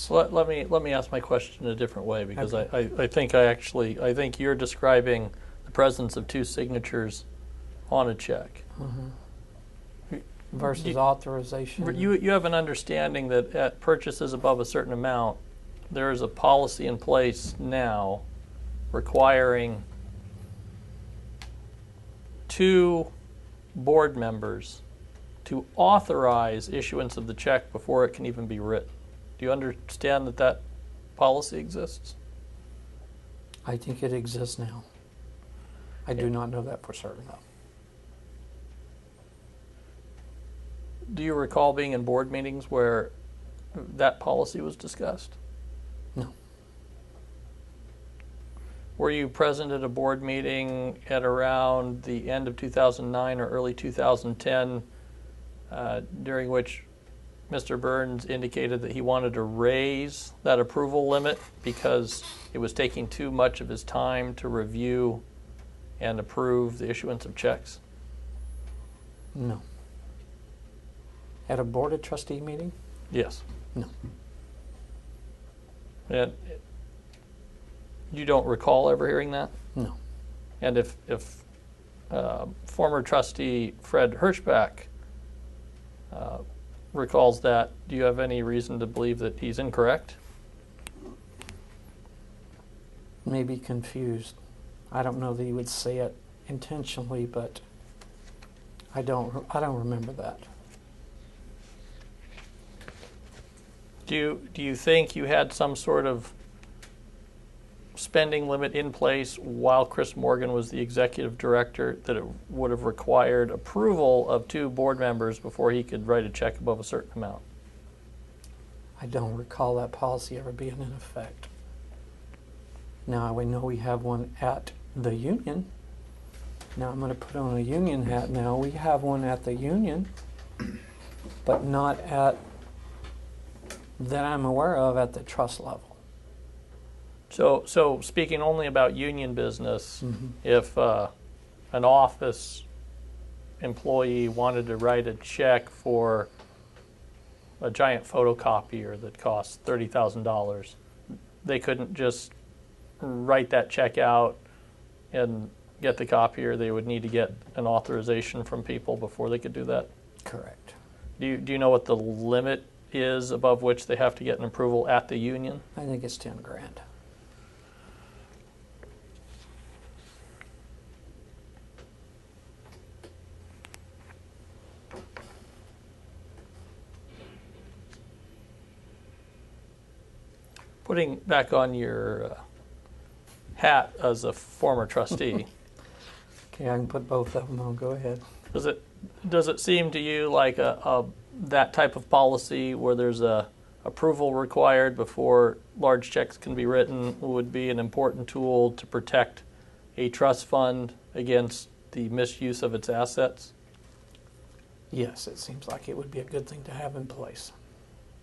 place. Let me ask my question a different way, because Okay. I think you're describing the presence of two signatures on a check. Versus authorization. You have an understanding that at purchases above a certain amount, there is a policy in place now requiring two board members to authorize issuance of the check before it can even be written. Do you understand that that policy exists? I think it exists now. I do not know that for certain, though. Do you recall being in board meetings where that policy was discussed? No. Were you present at a board meeting at around the end of 2009 or early 2010, during which Mr. Burns indicated that he wanted to raise that approval limit because it was taking too much of his time to review and approve the issuance of checks? No. At a board of trustee meeting? Yes. No. And you don't recall ever hearing that? No. And if former trustee Fred Hirschbach recalls that, do you have any reason to believe that he's incorrect? Maybe confused. I don't know that he would say it intentionally, but I don't remember that. Do you think you had some sort of spending limit in place while Chris Morgan was the executive director that it would have required approval of two board members before he could write a check above a certain amount? I don't recall that policy ever being in effect. Now, we know we have one at the union. Now, I'm going to put on a union hat now. We have one at the union, but not at, that I'm aware of, at the trust level. So speaking only about union business, if an office employee wanted to write a check for a giant photocopier that costs $30,000, they couldn't just write that check out and get the copier. They would need to get an authorization from people before they could do that? Correct. Do you know what the limit is above which they have to get an approval at the union? I think it's 10 grand. Putting back on your hat as a former trustee, Okay, I can put both of them on. Go ahead. does it seem to you like that type of policy where there's a approval required before large checks can be written would be an important tool to protect a trust fund against the misuse of its assets? Yes, it seems like it would be a good thing to have in place.